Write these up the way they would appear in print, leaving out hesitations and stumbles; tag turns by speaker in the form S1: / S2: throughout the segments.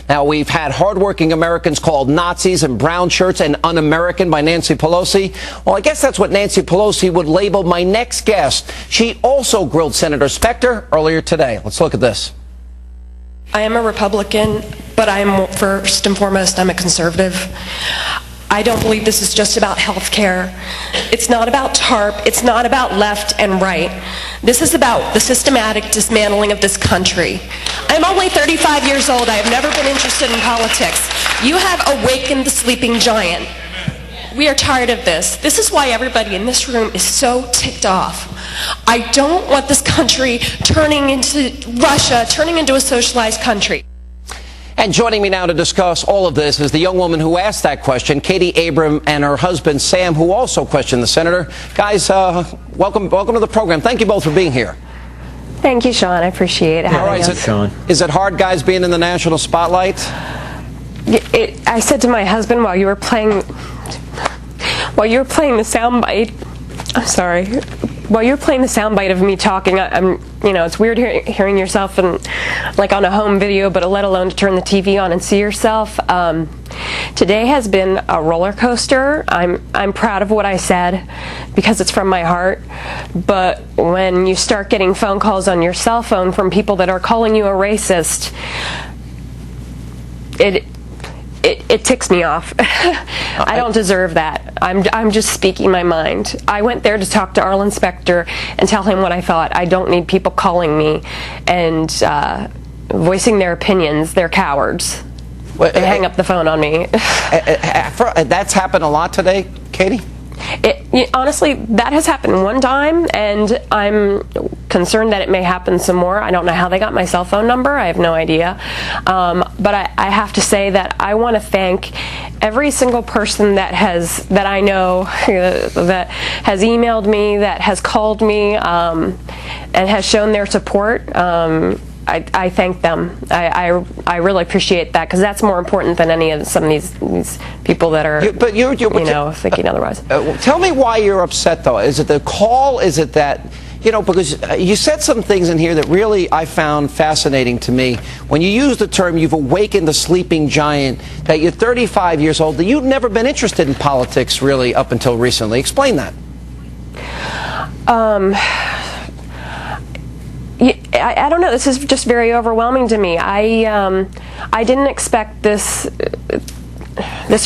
S1: Now, we've had hardworking Americans called Nazis in brown shirts and un-American by Nancy Pelosi. Well, I guess that's what Nancy Pelosi would label my next guest. She also grilled Senator Specter earlier today. Let's look at this.
S2: I am a Republican, but first and foremost, I'm a conservative. I don't believe this is just about health care. It's not about TARP. It's not about left and right. This is about the systematic dismantling of this country. I'm only 35 years old. I have never been interested in politics. You have awakened the sleeping giant. We are tired of this. This is why everybody in this room is so ticked off. I don't want this country turning into Russia, turning into a socialized country.
S1: And joining me now to discuss all of this is the young woman who asked that question, Katy Abram, and her husband, Sam, who also questioned the senator. Guys, welcome to the program. Thank you both for being here.
S3: Thank you, Sean. I appreciate it.
S1: All right, is it hard, guys, being in the national spotlight?
S3: I said to my husband while you were playing the soundbite, I'm sorry. While you're playing the soundbite of me talking, it's weird hearing yourself like on a home video, but let alone to turn the TV on and see yourself. Today has been a roller coaster. I'm proud of what I said because it's from my heart. But when you start getting phone calls on your cell phone from people that are calling you a racist, it ticks me off. I don't deserve that. I'm just speaking my mind. I went there to talk to Arlen Specter and tell him what I thought. I don't need people calling me and voicing their opinions. They're cowards. They hang up the phone on me.
S1: That's happened a lot today, Katy?
S3: Honestly, that has happened one time, and I'm concerned that it may happen some more. I don't know how they got my cell phone number. I have no idea. But I have to say that I want to thank every single person that I know that has emailed me, that has called me, and has shown their support. I thank them. I really appreciate that because that's more important than some of these people that are thinking otherwise.
S1: Tell me why you're upset, though. Is it the call? Is it that because you said some things in here that really I found fascinating to me. When you use the term "you've awakened the sleeping giant," that you're 35 years old, that you've never been interested in politics really up until recently. Explain that.
S3: I don't know. This is just very overwhelming to me. I didn't expect this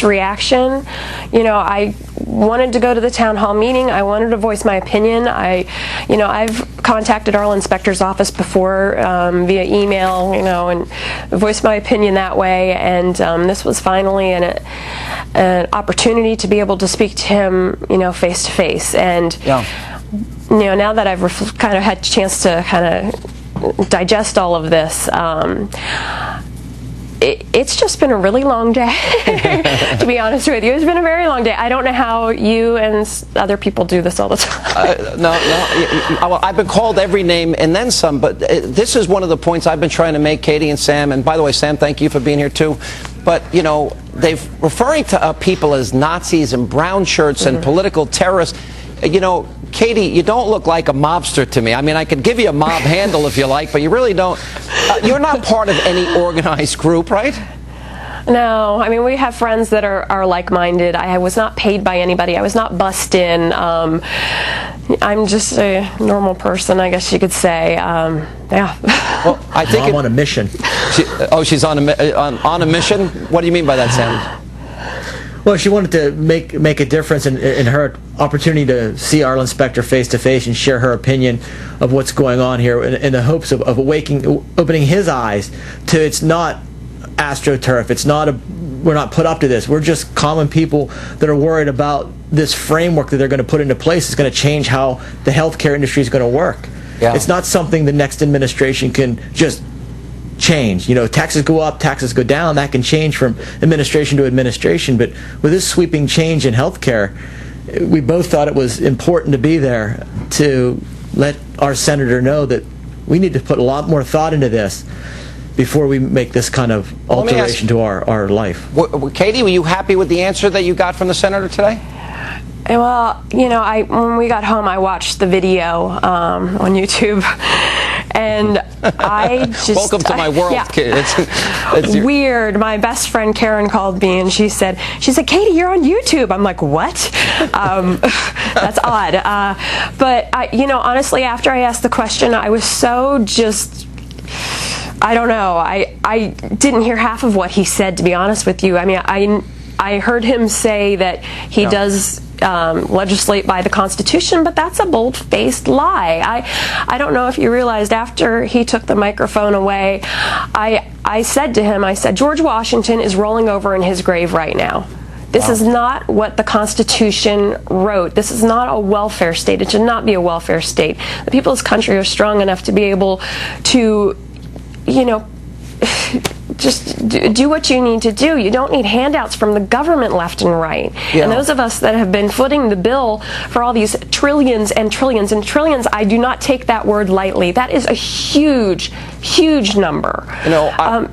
S3: reaction. I wanted to go to the town hall meeting. I wanted to voice my opinion. I've contacted Arlen Specter's office before via email, and voiced my opinion that way. And this was finally an opportunity to be able to speak to him, face to face. And now that I've kind of had a chance to kind of digest all of this, it's just been a really long day, to be honest with you. It's been a very long day. I don't know how you and other people do this all the time.
S1: I've been called every name and then some, but this is one of the points I've been trying to make, Katy and Sam. And by the way, Sam, thank you for being here too. But, they're referring to people as Nazis and brown shirts and political terrorists. Katy, you don't look like a mobster to me. I mean, I could give you a mob handle if you like, but you really don't. You're not part of any organized group, right?
S3: No. I mean, we have friends that are like-minded. I was not paid by anybody. I was not bussed in. I'm just a normal person, I guess you could say. Yeah.
S1: Well, I think
S4: I'm on a mission.
S1: She's on a mission? What do you mean by that, Sam?
S4: Well, she wanted to make a difference in her opportunity to see Arlen Specter face to face and share her opinion of what's going on here in the hopes of opening his eyes to it's not AstroTurf. It's not we're not put up to this. We're just common people that are worried about this framework that they're going to put into place is going to change how the healthcare industry is going to work. Yeah. It's not something the next administration can just change. Taxes go up, taxes go down. That can change from administration to administration. But with this sweeping change in healthcare, we both thought it was important to be there to let our senator know that we need to put a lot more thought into this before we make this kind of alteration to our life.
S1: Katy, were you happy with the answer that you got from the senator today?
S3: Well, when we got home, I watched the video on YouTube. And I just...
S1: Welcome to my world,
S3: yeah.
S1: kid. It's
S3: Weird. My best friend Karen called me and she said, Katy, you're on YouTube. I'm like, what? That's odd. But, honestly, after I asked the question, I was so just... I don't know. I didn't hear half of what he said, to be honest with you. I mean, I heard him say that he does legislate by the Constitution, but that's a bold-faced lie. I don't know if you realized, after he took the microphone away, I said to him, George Washington is rolling over in his grave right now. This is not what the Constitution wrote. This is not a welfare state. It should not be a welfare state. The people of this country are strong enough to be able to, just do what you need to do. You don't need handouts from the government left and right.
S1: Yeah.
S3: And those of us that have been footing the bill for all these trillions and trillions and trillions, I do not take that word lightly. That is a huge, huge number.
S1: I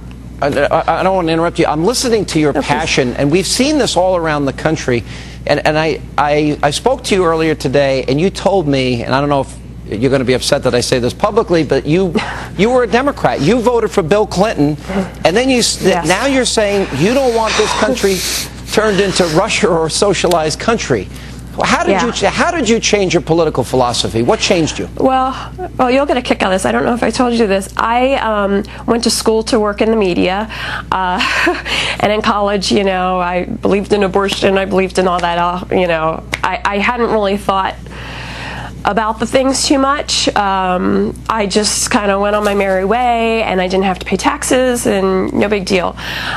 S1: don't want to interrupt you. I'm listening to your passion, and we've seen this all around the country. And I spoke to you earlier today, and you told me, and I don't know if you're going to be upset that I say this publicly, but you were a Democrat. You voted for Bill Clinton, and then now you're saying you don't want this country turned into Russia or a socialized country. How did you change your political philosophy? What changed you?
S3: Well, you'll get a kick out of this. I don't know if I told you this. I went to school to work in the media, and in college, I believed in abortion. I believed in all that. I hadn't really thought about the things too much. I just kind of went on my merry way, and I didn't have to pay taxes, and no big deal.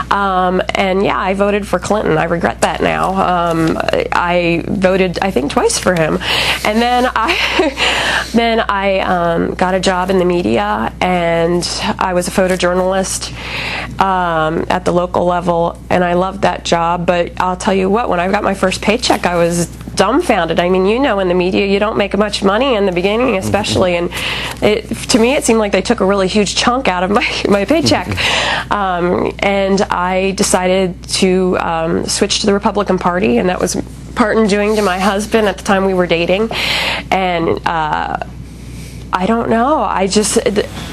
S3: And yeah, I voted for Clinton. I regret that now. I voted, I think, twice for him. And then I got a job in the media, and I was a photojournalist at the local level, and I loved that job. But I'll tell you what, when I got my first paycheck, I was dumbfounded. I mean, in the media, you don't make much money in the beginning, especially, and to me, it seemed like they took a really huge chunk out of my paycheck. And I decided to switch to the Republican Party, and that was part in doing to my husband. At the time, we were dating, and I don't know. I just,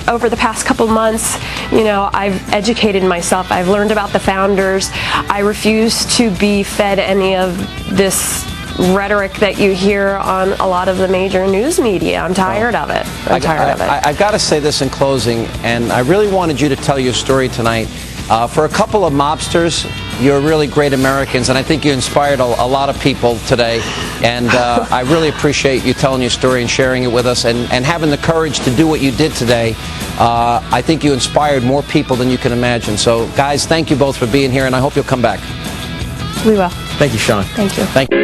S3: over the past couple months, I've educated myself. I've learned about the founders. I refuse to be fed any of this rhetoric that you hear on a lot of the major news media. I'm tired of it. I'm tired of it.
S1: I've got to say this in closing, and I really wanted you to tell your story tonight. For a couple of mobsters, you're really great Americans, and I think you inspired a lot of people today. And I really appreciate you telling your story and sharing it with us, and having the courage to do what you did today. I think you inspired more people than you can imagine. So, guys, thank you both for being here, and I hope you'll come back.
S3: We will.
S4: Thank you, Sean.
S3: Thank you.
S1: Thank you.